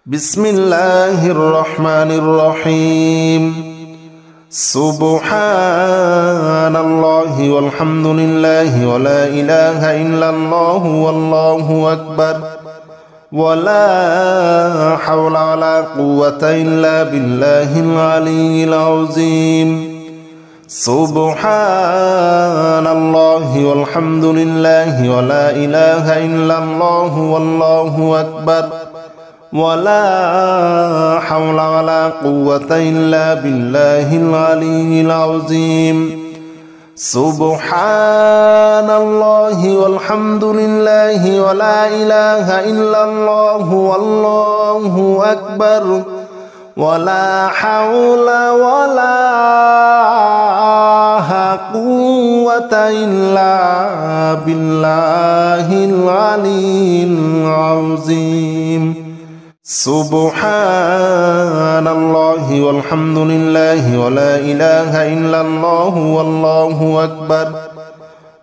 بسم الله الرحمن الرحيم سبحان الله والحمد لله ولا إله إلا الله والله أكبر ولا حول ولا قوة إلا بالله العلي العظيم سبحان الله والحمد لله ولا إله إلا الله والله أكبر ولا حول ولا قوة إلا بالله العلي العظيم سبحان الله والحمد لله ولا إله إلا الله والله أكبر ولا حول ولا قوة إلا بالله العلي العظيم سبحان الله والحمد لله ولا إله إلا الله والله أكبر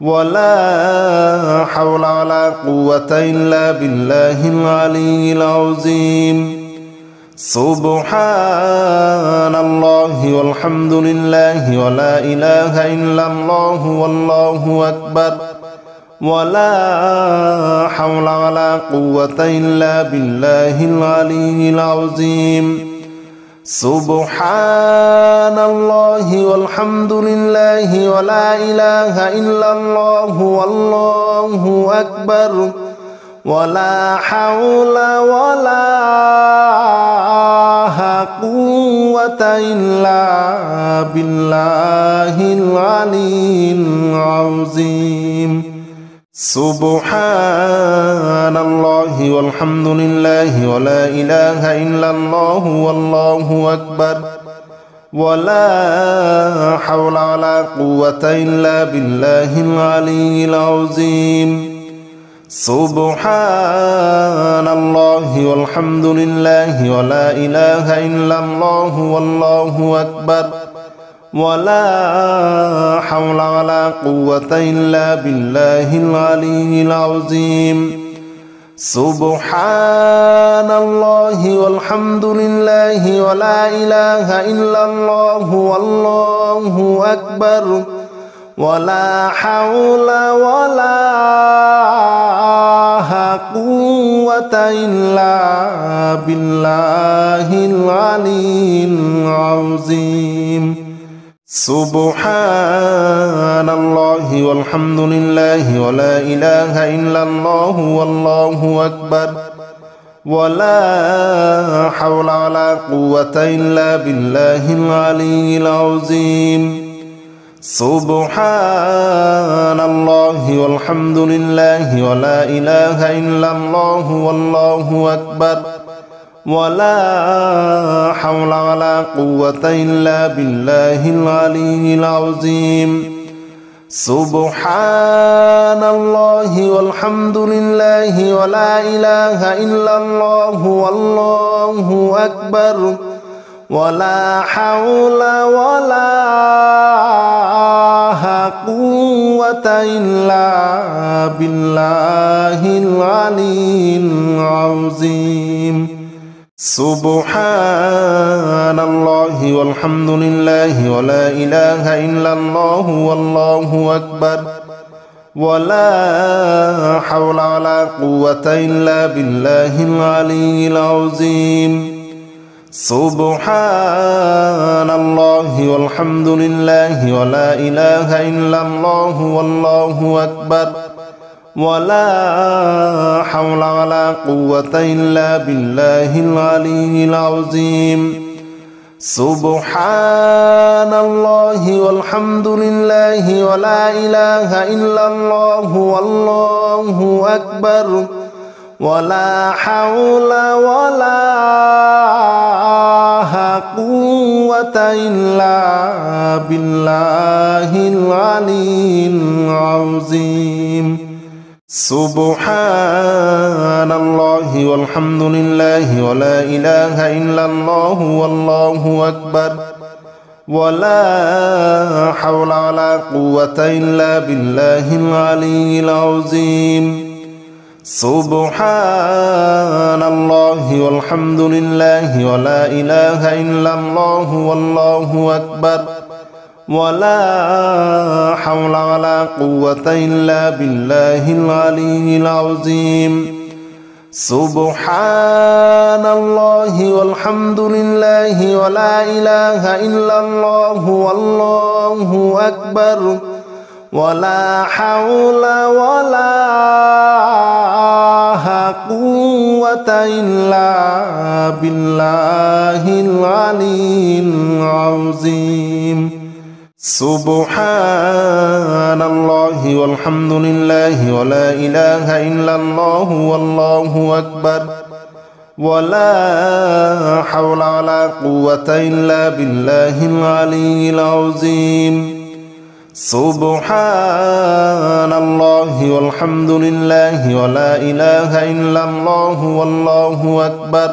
ولا حول ولا قوة إلا بالله العلي العظيم سبحان الله والحمد لله ولا إله إلا الله والله أكبر ولا حول ولا قوة إلا بالله العلي العظيم سبحان الله والحمد لله ولا إله إلا الله والله أكبر ولا حول ولا قوة إلا بالله العلي العظيم سبحان الله والحمد لله ولا إله إلا الله والله أكبر ولا حول ولا قوة إلا بالله العلي العظيم سبحان الله والحمد لله ولا إله إلا الله والله أكبر ولا حول ولا قوة إلا بالله العلي العظيم سبحان الله والحمد لله ولا إله إلا الله والله أكبر ولا حول ولا قوة إلا بالله العلي العظيم سبحان الله والحمد لله ولا إله إلا الله والله أكبر ولا حول ولا قوة إلا بالله العلي العظيم سبحان الله والحمد لله ولا إله إلا الله والله أكبر ولا حول ولا قوة إلا بالله العلي العظيم سبحان الله والحمد لله ولا إله إلا الله والله أكبر ولا حول ولا قوة إلا بالله العلي العظيم سبحان الله والحمد لله ولا إله إلا الله والله أكبر ولا حول ولا قوة إلا بالله العلي العظيم سبحان الله والحمد لله ولا إله إلا الله والله أكبر ولا حول ولا قوة إلا بالله العلي العظيم سبحان الله والحمد لله ولا إله إلا الله والله أكبر ولا حول ولا قوة إلا بالله العلي العظيم سبحان الله والحمد لله ولا إله إلا الله والله أكبر ولا حول ولا قوة إلا بالله العلي العظيم سبحان الله والحمد لله ولا إله إلا الله والله أكبر ولا حول ولا قوة إلا بالله العلي العظيم سبحان الله والحمد لله ولا إله إلا الله والله أكبر ولا حول ولا قوة إلا بالله العلي العظيم سبحان الله والحمد لله ولا إله إلا الله والله أكبر ولا حول ولا قوة إلا بالله العلي العظيم سبحان الله والحمد لله ولا إله إلا الله والله أكبر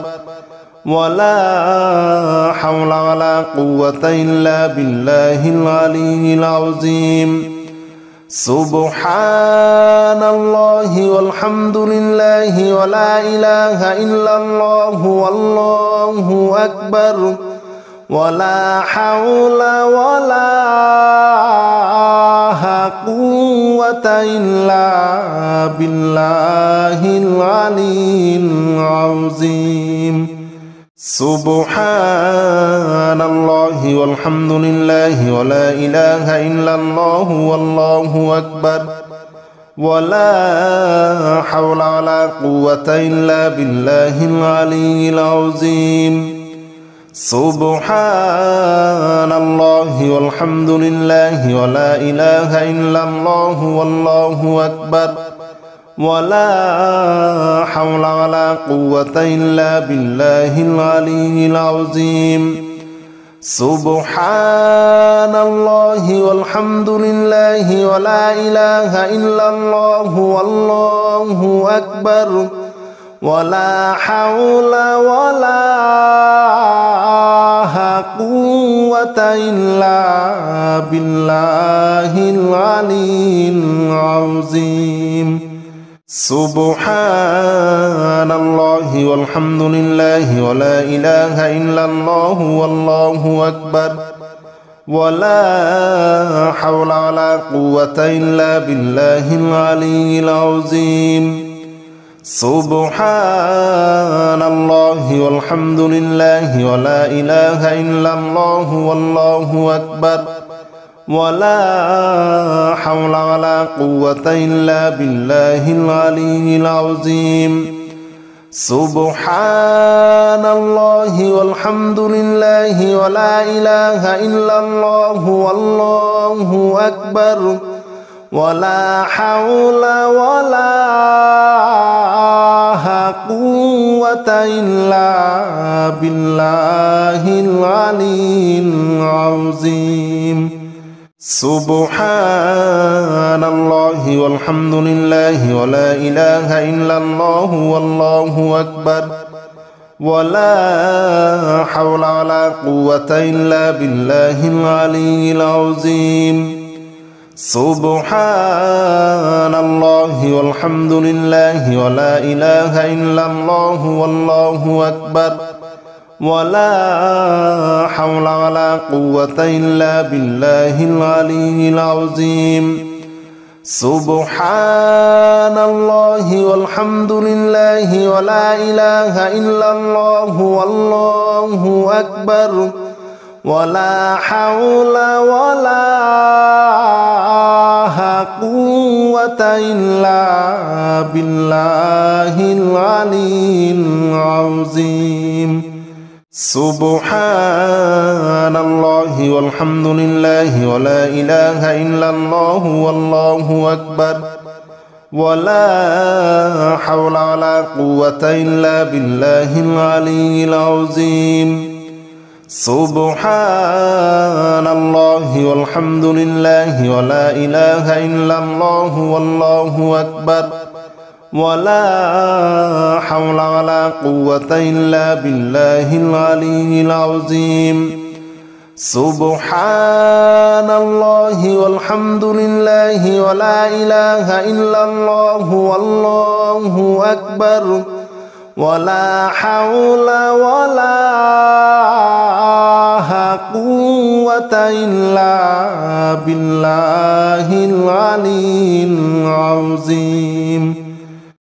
ولا حول ولا قوة إلا بالله العلي العظيم سبحان الله والحمد لله ولا إله إلا الله والله أكبر ولا حول ولا قوة إلا بالله العلي العظيم سبحان الله والحمد لله ولا إله إلا الله والله أكبر ولا حول ولا قوة إلا بالله العلي العظيم سبحان الله والحمد لله ولا إله إلا الله والله أكبر ولا حول ولا قوة إلا بالله العلي العظيم سبحان الله والحمد لله ولا إله إلا الله والله أكبر ولا حول ولا قوة إلا بالله العلي العظيم سبحان الله والحمد لله ولا إله إلا الله والله أكبر ولا حول ولا قوة إلا بالله العلي العظيم سبحان الله والحمد لله ولا إله إلا الله والله أكبر ولا حول ولا قوة إلا بالله العلي العظيم سبحان الله والحمد لله ولا إله إلا الله والله أكبر ولا حول ولا قوة إلا بالله العلي العظيم سبحان الله والحمد لله ولا إله إلا الله والله أكبر ولا حول ولا قوة إلا بالله العلي العظيم سبحان الله والحمد لله ولا إله إلا الله والله أكبر ولا حول ولا قوة إلا بالله العلي العظيم سبحان الله والحمد لله ولا إله إلا الله والله أكبر ولا حول ولا قوة إلا بالله العلي العظيم سبحان الله والحمد لله ولا إله إلا الله والله أكبر ولا حول ولا قوة إلا بالله العلي العظيم سبحان الله والحمد لله ولا إله إلا الله والله أكبر ولا حول ولا قوة إلا بالله العلي العظيم سبحان الله والحمد لله ولا إله إلا الله والله أكبر ولا حول ولا قوة إلا بالله العلي العظيم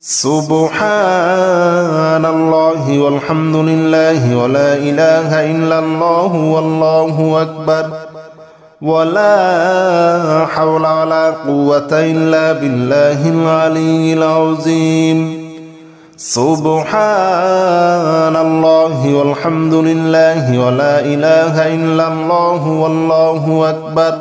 سبحان الله والحمد لله ولا إله إلا الله والله أكبر ولا حول ولا قوة إلا بالله العلي العظيم سبحان الله والحمد لله ولا إله إلا الله والله أكبر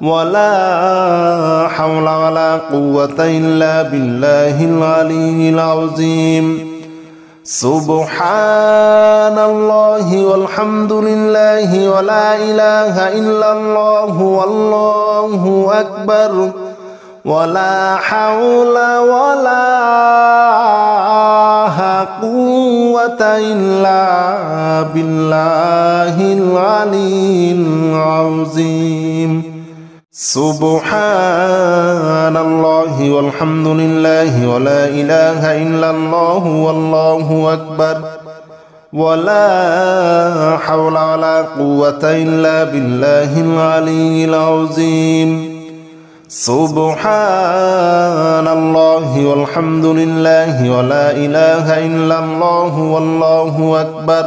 ولا حول ولا قوة إلا بالله العلي العظيم سبحان الله والحمد لله ولا إله إلا الله والله أكبر ولا حول ولا قوة إلا بالله العلي العظيم سبحان الله والحمد لله ولا إله إلا الله والله أكبر ولا حول ولا قوة إلا بالله العلي العظيم سبحان الله والحمد لله ولا إله إلا الله والله أكبر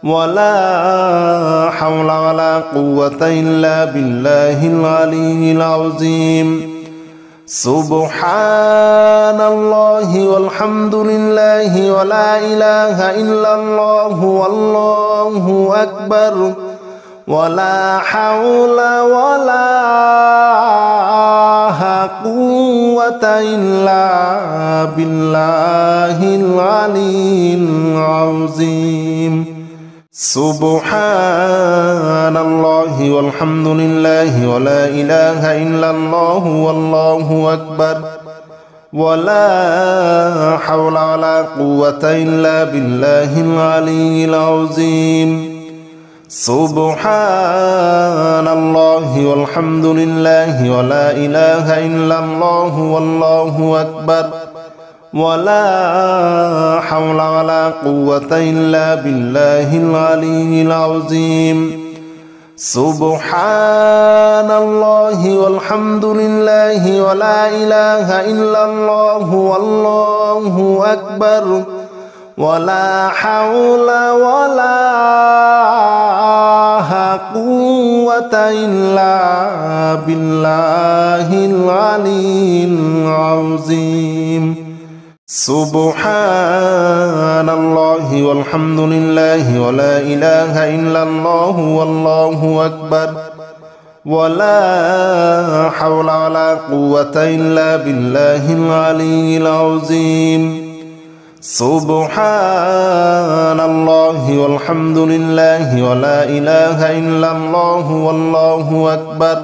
ولا حول ولا قوة إلا بالله العلي العظيم سبحان الله والحمد لله ولا إله إلا الله والله أكبر ولا حول ولا قوة إلا بالله العلي العظيم سبحان الله والحمد لله ولا إله إلا الله والله أكبر ولا حول ولا قوة إلا بالله العلي العظيم سبحان الله والحمد لله ولا إله إلا الله والله أكبر ولا حول ولا قوة إلا بالله العلي العظيم سبحان الله والحمد لله ولا إله إلا الله والله أكبر ولا حول ولا قوة إلا بالله العلي العظيم سبحان الله والحمد لله ولا إله إلا الله والله أكبر ولا حول ولا قوة إلا بالله العلي العظيم سبحان الله والحمد لله ولا إله إلا الله والله أكبر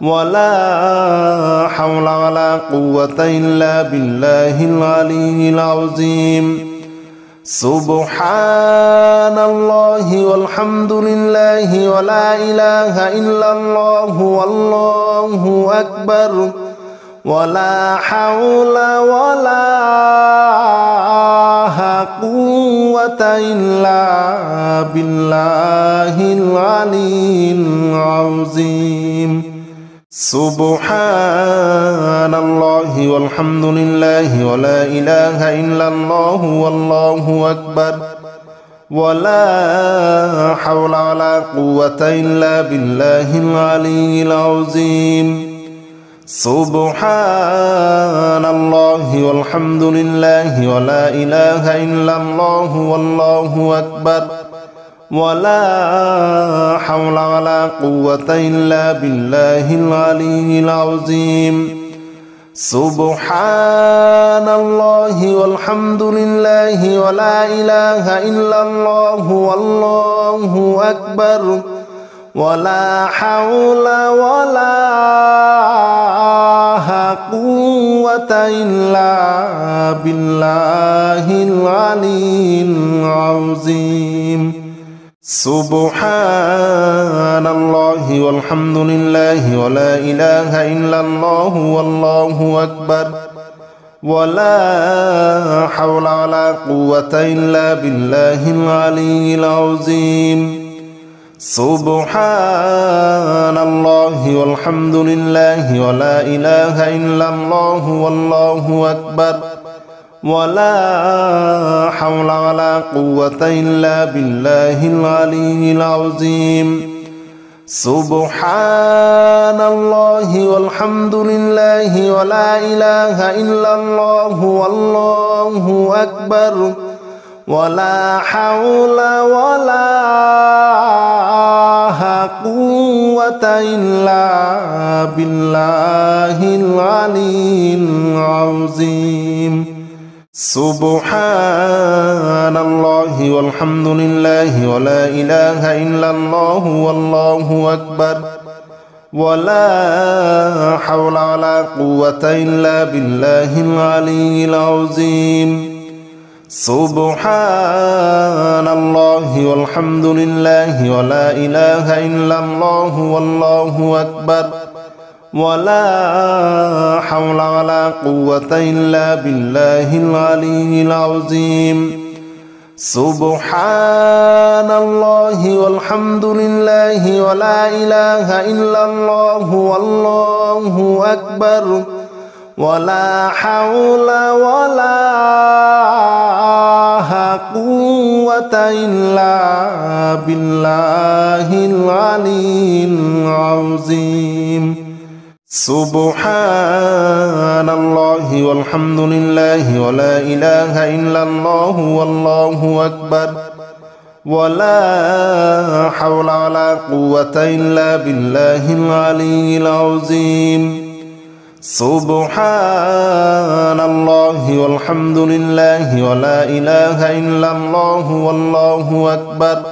ولا حول ولا قوة إلا بالله العلي العظيم سبحان الله والحمد لله ولا إله إلا الله والله أكبر ولا حول ولا قوة إلا بالله العلي العظيم سبحان الله والحمد لله ولا إله إلا الله والله أكبر ولا حول ولا قوة إلا بالله العلي العظيم سبحان الله والحمد لله ولا إله إلا الله والله أكبر ولا حول ولا قوة إلا بالله العلي العظيم سبحان الله والحمد لله ولا إله إلا الله والله أكبر ولا حول ولا قوة إلا بالله العلي العظيم سبحان الله والحمد لله ولا إله إلا الله والله أكبر ولا حول ولا قوة إلا بالله العلي العظيم سبحان الله والحمد لله ولا إله إلا الله والله أكبر ولا حول ولا قوة إلا بالله العلي العظيم سبحان الله والحمد لله ولا إله إلا الله والله أكبر ولا حول ولا قوة إلا بالله العلي العظيم سبحان الله والحمد لله ولا إله إلا الله والله أكبر ولا حول ولا قوة إلا بالله العلي العظيم سبحان الله والحمد لله ولا إله إلا الله والله أكبر ولا حول ولا قوة إلا بالله العلي العظيم سبحان الله والحمد لله ولا إله إلا الله والله أكبر ولا حول ولا قوة إلا بالله العلي العظيم سبحان الله والحمد لله ولا إله إلا الله والله أكبر ولا حول ولا قوة إلا بالله العلي العظيم سبحان الله والحمد لله ولا إله إلا الله والله أكبر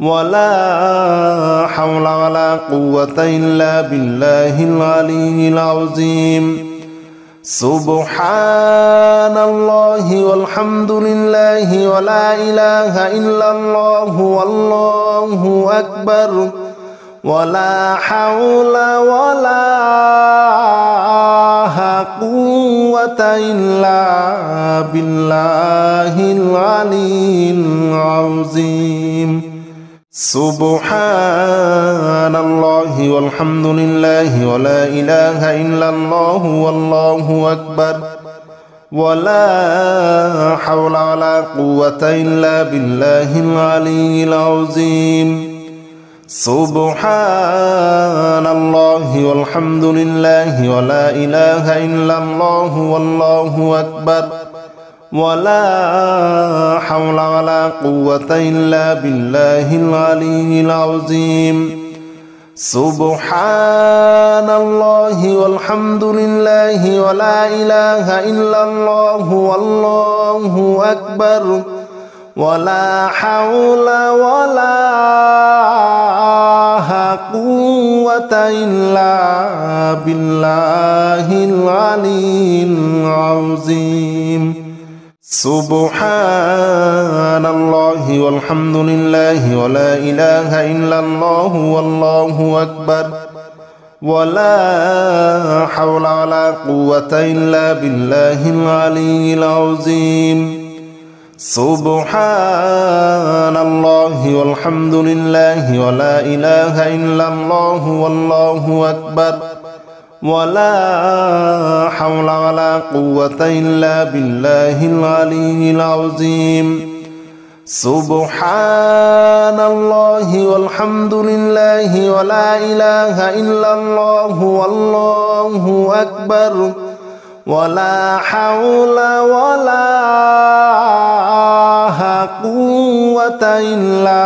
ولا حول ولا قوة إلا بالله العلي العظيم سبحان الله والحمد لله ولا إله إلا الله والله أكبر ولا حول ولا قوة إلا بالله العلي العظيم سبحان الله والحمد لله ولا إله إلا الله والله أكبر ولا حول ولا قوة إلا بالله العلي العظيم سبحان الله والحمد لله ولا إله إلا الله والله أكبر ولا حول ولا قوة إلا بالله العلي العظيم سبحان الله والحمد لله ولا إله إلا الله والله أكبر ولا حول ولا قوة إلا بالله العلي العظيم سبحان الله والحمد لله ولا إله إلا الله والله أكبر ولا حول ولا قوة إلا بالله العلي العظيم سبحان الله والحمد لله ولا إله إلا الله والله أكبر ولا حول ولا قوة إلا بالله العلي العظيم سبحان الله والحمد لله ولا إله إلا الله والله أكبر ولا حول ولا قوة إلا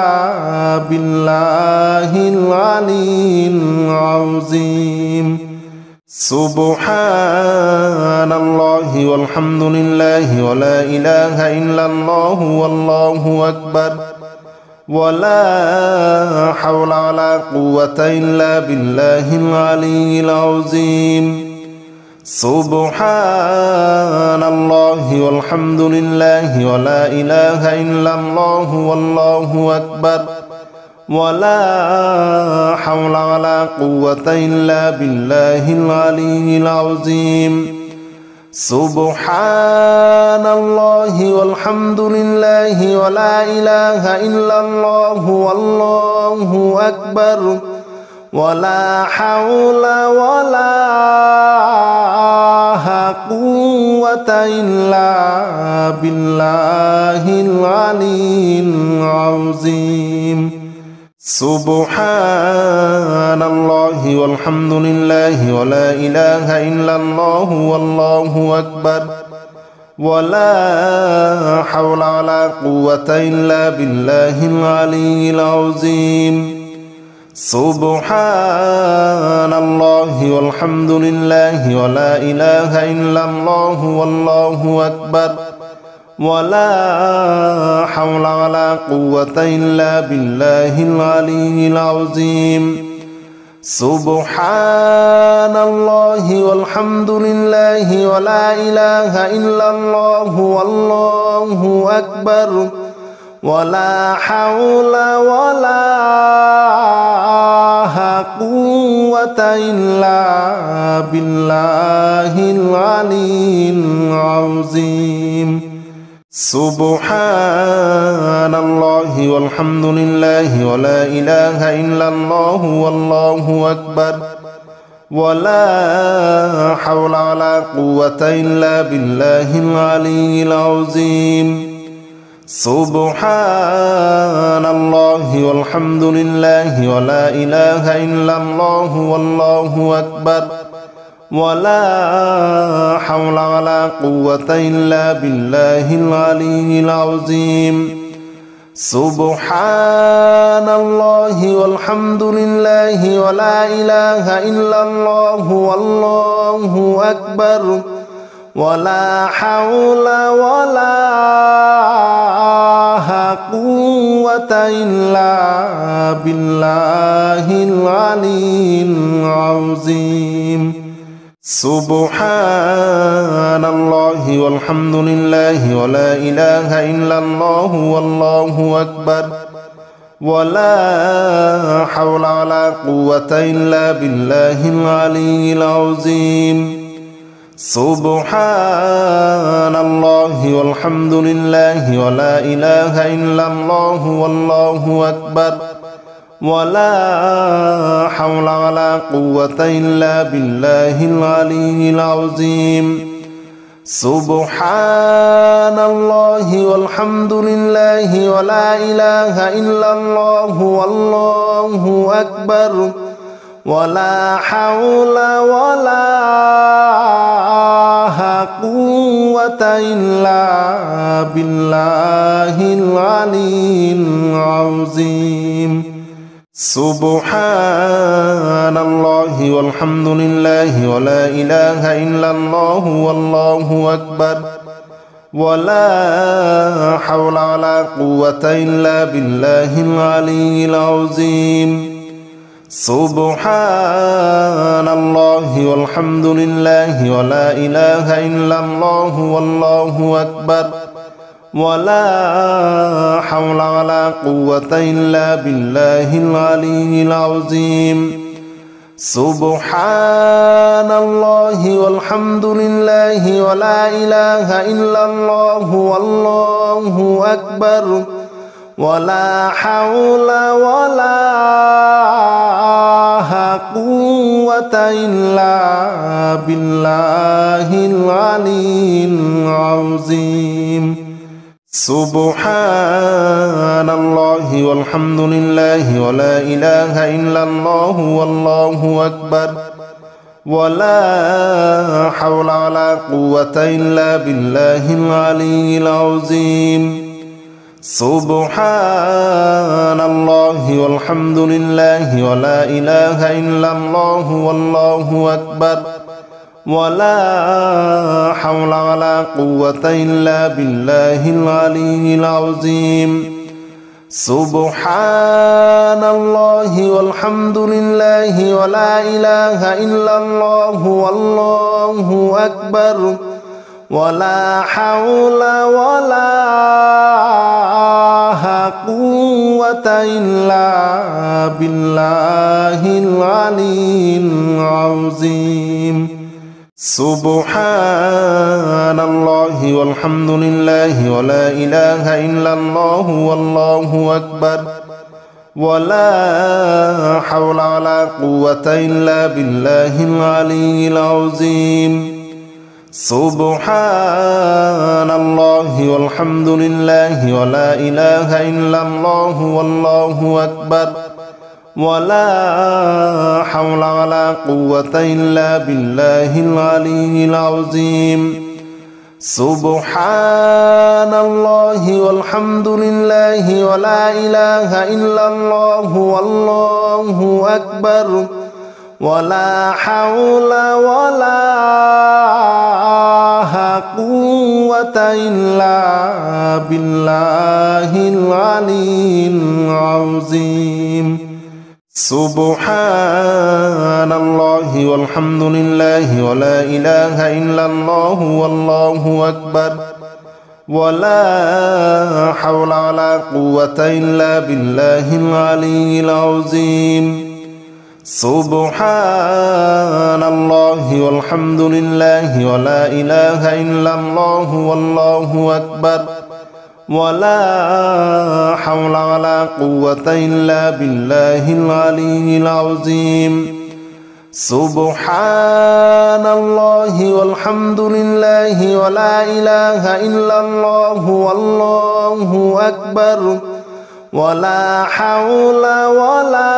بالله العلي العظيم سبحان الله والحمد لله ولا إله إلا الله والله أكبر ولا حول ولا قوة إلا بالله العلي العظيم سبحان الله والحمد لله ولا إله إلا الله والله أكبر ولا حول ولا قوة إلا بالله العلي العظيم سبحان الله والحمد لله ولا إله إلا الله والله أكبر ولا حول ولا قوة إلا بالله العلي العظيم سبحان الله والحمد لله ولا إله إلا الله والله أكبر ولا حول ولا قوة إلا بالله العلي العظيم سبحان الله والحمد لله ولا إله إلا الله والله أكبر ولا حول ولا قوة إلا بالله العلي العظيم سبحان الله والحمد لله ولا إله إلا الله والله أكبر ولا حول ولا قوة إلا بالله العلي العظيم سبحان الله والحمد لله ولا إله إلا الله والله أكبر ولا حول ولا قوة إلا بالله العلي العظيم سبحان الله والحمد لله ولا إله إلا الله والله أكبر ولا حول ولا قوة إلا بالله العلي العظيم سبحان الله والحمد لله ولا إله إلا الله والله أكبر ولا حول ولا قوة إلا بالله العلي العظيم سبحان الله والحمد لله ولا إله إلا الله والله أكبر ولا حول ولا قوة إلا بالله العلي العظيم سبحان الله والحمد لله ولا إله إلا الله والله أكبر ولا حول ولا قوة إلا بالله العلي العظيم سبحان الله والحمد لله ولا إله إلا الله والله أكبر ولا حول ولا قوة إلا بالله العلي العظيم سبحان الله والحمد لله ولا إله إلا الله والله أكبر ولا حول ولا قوة إلا بالله العلي العظيم سبحان الله والحمد لله ولا إله إلا الله والله أكبر ولا حول ولا قوة إلا بالله العلي العظيم سبحان الله والحمد لله ولا إله إلا الله والله أكبر ولا حول ولا قوة إلا بالله العلي العظيم سبحان الله والحمد لله ولا إله إلا الله والله أكبر ولا حول ولا قوة إلا بالله العلي العظيم سبحان الله والحمد لله ولا إله إلا الله والله أكبر ولا حول ولا قوة إلا بالله العلي العظيم سبحان الله والحمد لله ولا إله إلا الله والله أكبر ولا حول ولا قوة إلا بالله العلي العظيم سبحان الله والحمد لله ولا إله إلا الله والله أكبر ولا حول ولا قوة إلا بالله العلي العظيم سبحان الله والحمد لله ولا إله إلا الله والله أكبر ولا حول ولا قوة إلا بالله العلي العظيم سبحان الله والحمد لله ولا إله إلا الله والله أكبر ولا حول ولا قوة إلا بالله العلي العظيم سبحان الله والحمد لله ولا إله إلا الله والله أكبر ولا حول ولا قوة إلا بالله العلي العظيم سبحان الله والحمد لله ولا إله إلا الله والله أكبر ولا حول ولا قوة إلا بالله العلي العظيم سبحان الله والحمد لله ولا إله إلا الله والله أكبر ولا حول ولا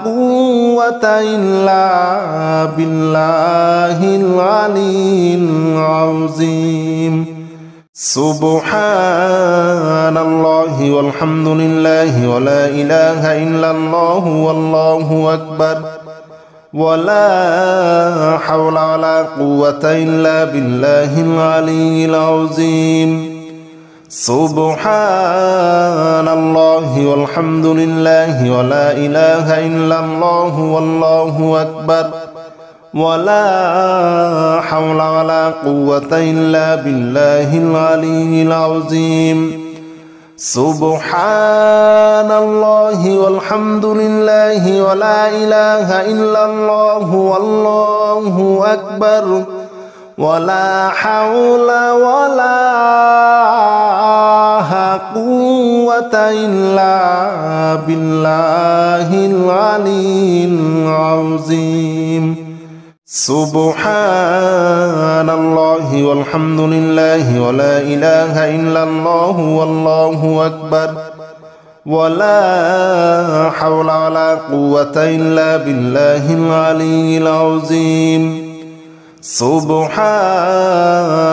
قوة إلا بالله العلي العظيم سبحان الله والحمد لله ولا إله إلا الله والله أكبر ولا حول ولا قوة إلا بالله العلي العظيم سبحان الله والحمد لله ولا إله إلا الله والله أكبر ولا حول ولا قوة إلا بالله العلي العظيم سبحان الله والحمد لله ولا إله إلا الله والله أكبر ولا حول ولا قوة إلا بالله العلي العظيم سبحان الله والحمد لله ولا إله إلا الله والله أكبر ولا حول ولا قوة إلا بالله العلي العظيم سبحان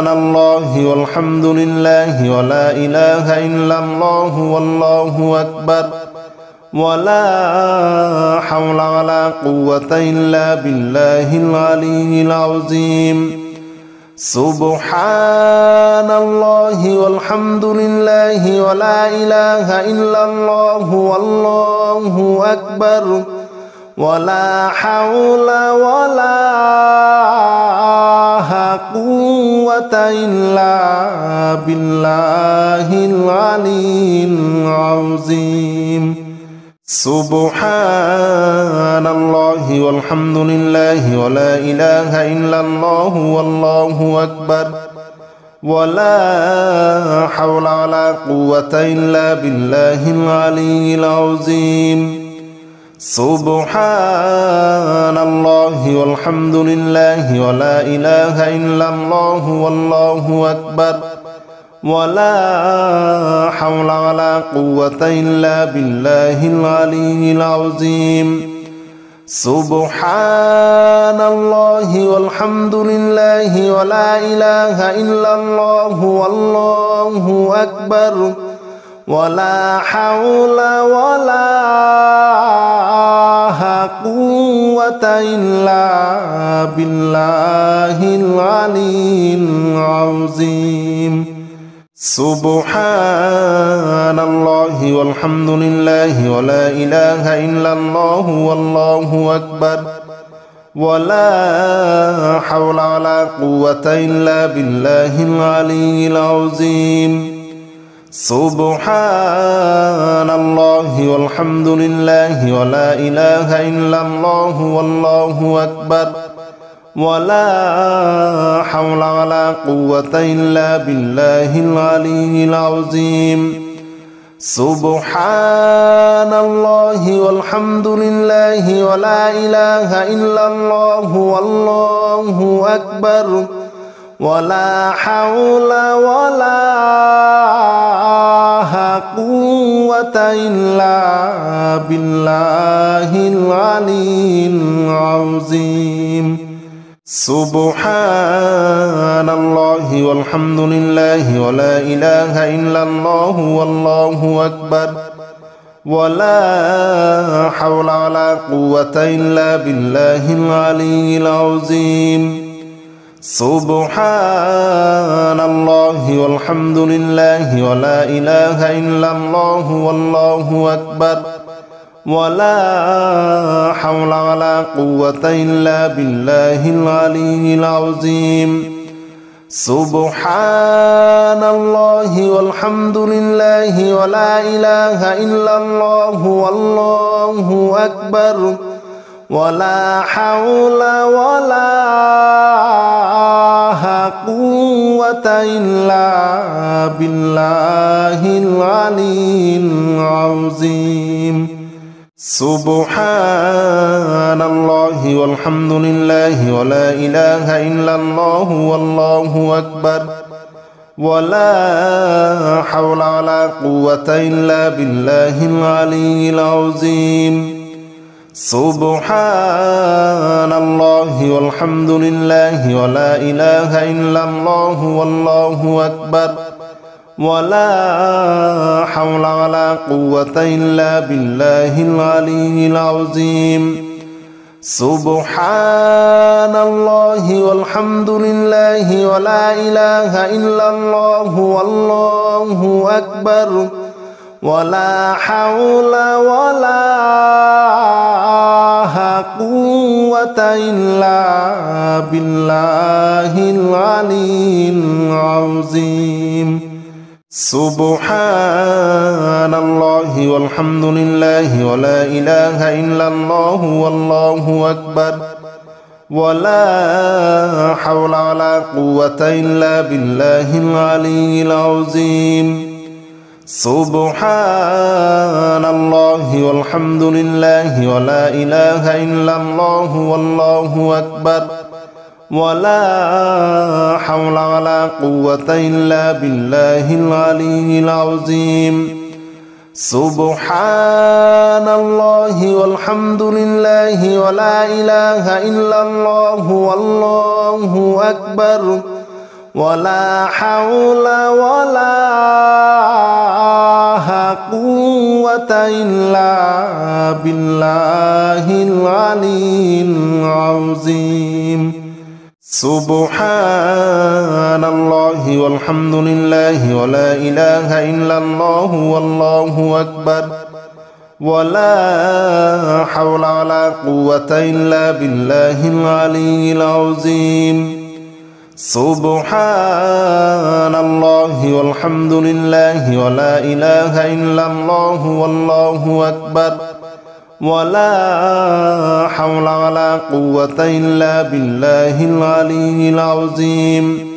الله والحمد لله ولا إله إلا الله والله أكبر ولا حول ولا قوة إلا بالله العلي العظيم سبحان الله والحمد لله ولا إله إلا الله والله أكبر ولا حول ولا قوة إلا بالله العلي العظيم سبحان الله والحمد لله ولا إله إلا الله والله أكبر ولا حول ولا قوة إلا بالله العلي العظيم سبحان الله والحمد لله ولا إله إلا الله والله أكبر ولا حول ولا قوة إلا بالله العلي العظيم سبحان الله والحمد لله ولا إله إلا الله والله أكبر ولا حول ولا قوة إلا بالله العلي العظيم سبحان الله والحمد لله ولا إله إلا الله والله أكبر ولا حول ولا قوة إلا بالله العلي العظيم سبحان الله والحمد لله ولا إله إلا الله والله أكبر ولا حول ولا قوة إلا بالله العلي العظيم سبحان الله والحمد لله ولا إله إلا الله والله أكبر ولا حول ولا قوة إلا بالله العلي العظيم سبحان الله والحمد لله ولا إله إلا الله والله أكبر ولا حول ولا قوة إلا بالله العلي العظيم سبحان الله والحمد لله ولا إله إلا الله والله أكبر ولا حول ولا قوة إلا بالله العلي العظيم سبحان الله والحمد لله ولا إله إلا الله والله أكبر ولا حول ولا قوة إلا بالله العلي العظيم سبحان الله والحمد لله ولا إله إلا الله والله أكبر ولا حول ولا قوة إلا بالله العلي العظيم سبحان الله والحمد لله ولا إله إلا الله والله أكبر ولا حول ولا قوة إلا بالله العلي العظيم سبحان الله والحمد لله ولا إله إلا الله والله أكبر ولا حول ولا قوة إلا بالله العلي العظيم سبحان الله والحمد لله ولا إله إلا الله والله أكبر ولا حول ولا قوة إلا بالله العلي العظيم سبحان الله والحمد لله ولا إله إلا الله والله أكبر ولا حول ولا قوة إلا بالله العلي العظيم سبحان الله والحمد لله ولا إله إلا الله والله أكبر ولا حول ولا قوة إلا بالله العلي العظيم سبحان الله والحمد لله ولا إله إلا الله والله أكبر ولا حول ولا قوة إلا بالله العلي العظيم سبحان الله والحمد لله ولا إله إلا الله والله أكبر ولا حول ولا قوة إلا بالله العلي العظيم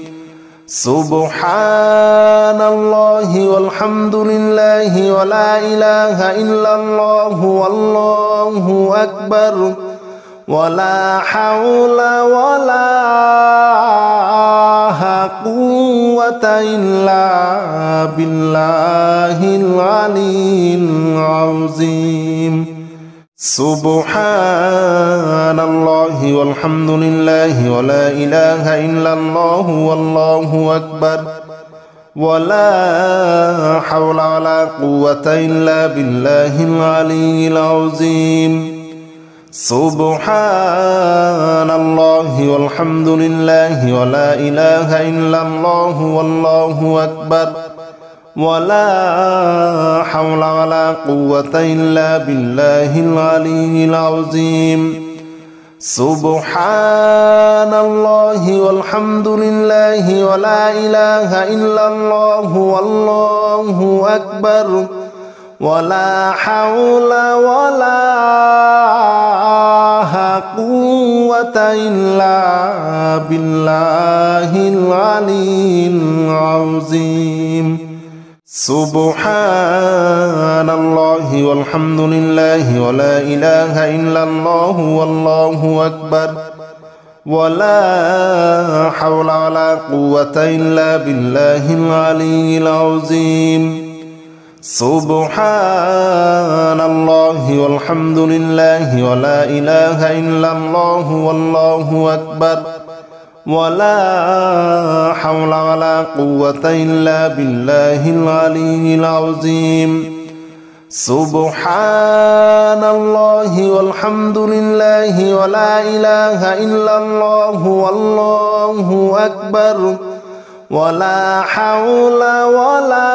سبحان الله والحمد لله ولا إله إلا الله والله أكبر ولا حول ولا قوة إلا بالله العلي العظيم سبحان الله والحمد لله ولا إله إلا الله والله أكبر ولا حول ولا قوة إلا بالله العلي العظيم سبحان الله والحمد لله ولا إله إلا الله والله أكبر ولا حول ولا قوة إلا بالله العلي العظيم سبحان الله والحمد لله ولا إله إلا الله والله أكبر ولا حول ولا قوة إلا بالله العلي العظيم سبحان الله والحمد لله ولا إله إلا الله والله أكبر ولا حول ولا قوة إلا بالله العلي العظيم سبحان الله والحمد لله ولا إله إلا الله والله أكبر ولا حول ولا قوة إلا بالله العلي العظيم سبحان الله والحمد لله ولا إله إلا الله والله أكبر ولا حول ولا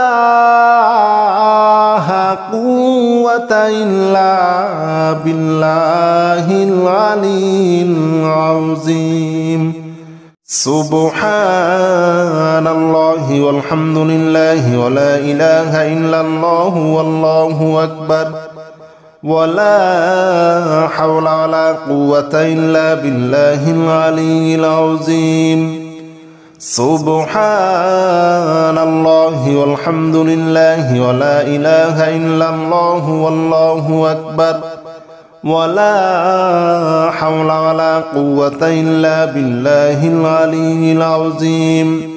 قوة إلا بالله العلي العظيم سبحان الله والحمد لله ولا إله إلا الله والله أكبر ولا حول ولا قوة إلا بالله العلي العظيم سبحان الله والحمد لله ولا إله إلا الله والله أكبر ولا حول ولا قوة إلا بالله العلي العظيم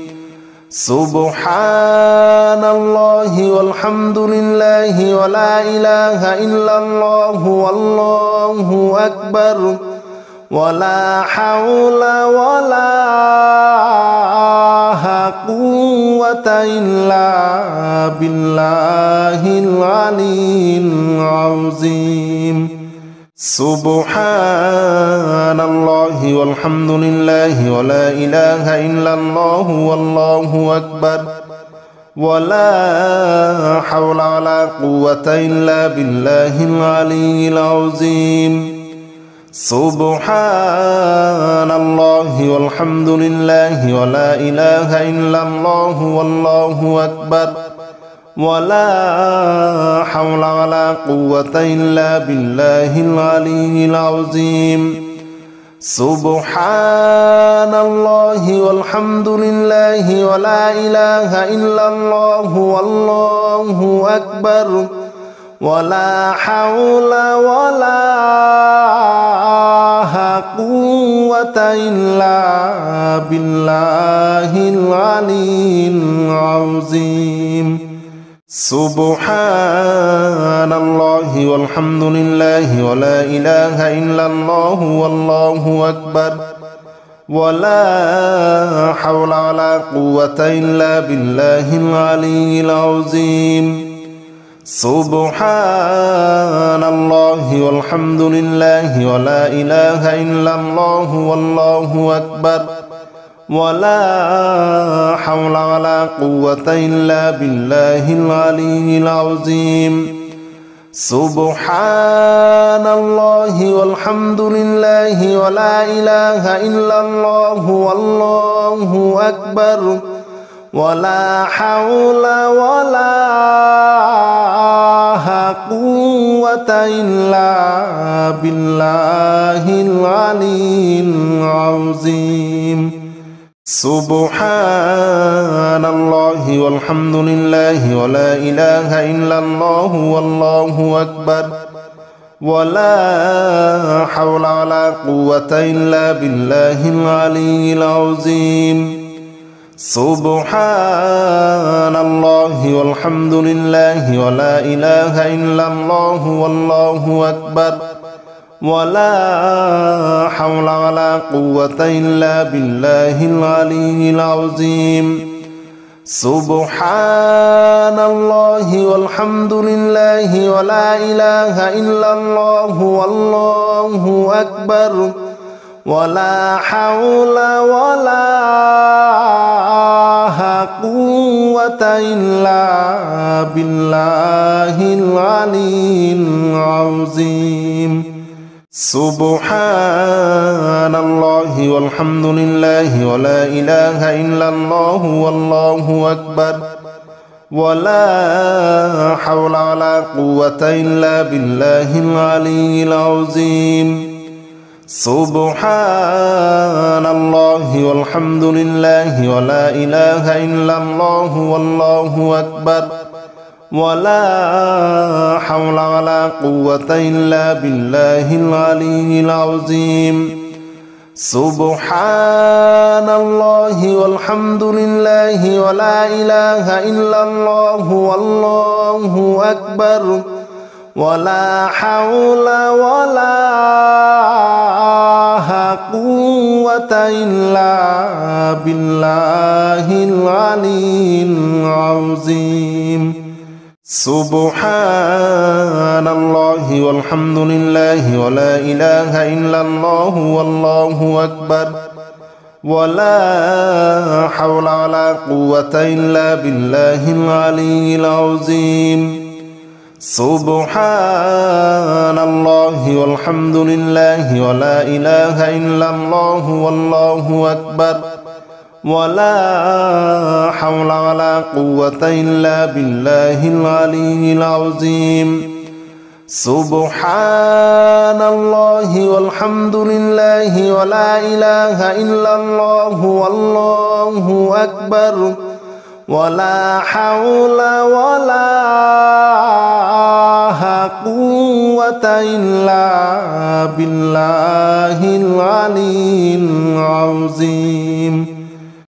سبحان الله والحمد لله ولا إله إلا الله والله أكبر ولا حول ولا قوة إلا بالله العلي العظيم سبحان الله والحمد لله ولا إله إلا الله والله أكبر ولا حول ولا قوة إلا بالله العلي العظيم سبحان الله والحمد لله ولا إله إلا الله والله أكبر ولا حول ولا قوة إلا بالله العلي العظيم سبحان الله والحمد لله ولا إله إلا الله والله أكبر ولا حول ولا قوة إلا بالله العلي العظيم سبحان الله والحمد لله ولا إله إلا الله والله أكبر ولا حول ولا قوة إلا بالله العلي العظيم سبحان الله والحمد لله ولا إله إلا الله والله أكبر ولا حول ولا قوة إلا بالله العلي العظيم سبحان الله والحمد لله ولا إله إلا الله والله أكبر ولا حول ولا قوة إلا بالله العلي العظيم سبحان الله والحمد لله ولا إله إلا الله والله أكبر ولا حول ولا قوة إلا بالله العلي العظيم سبحان الله والحمد لله ولا إله إلا الله والله أكبر ولا حول ولا قوة إلا بالله العلي العظيم سبحان الله والحمد لله ولا إله إلا الله والله أكبر ولا حول ولا قوة إلا بالله العلي العظيم سبحان الله والحمد لله ولا إله إلا الله والله أكبر ولا حول ولا قوة إلا بالله العلي العظيم سبحان الله والحمد لله ولا إله إلا الله والله أكبر ولا حول ولا قوة إلا بالله العلي العظيم سبحان الله والحمد لله ولا إله إلا الله والله أكبر ولا حول ولا قوة إلا بالله العلي العظيم سبحان الله والحمد لله ولا إله إلا الله والله أكبر ولا حول ولا قوة إلا بالله العلي العظيم سبحان الله والحمد لله ولا إله إلا الله والله أكبر ولا حول ولا قوة إلا بالله العلي العظيم سبحان الله والحمد لله ولا إله إلا الله والله أكبر ولا حول ولا قوة إلا بالله العلي العظيم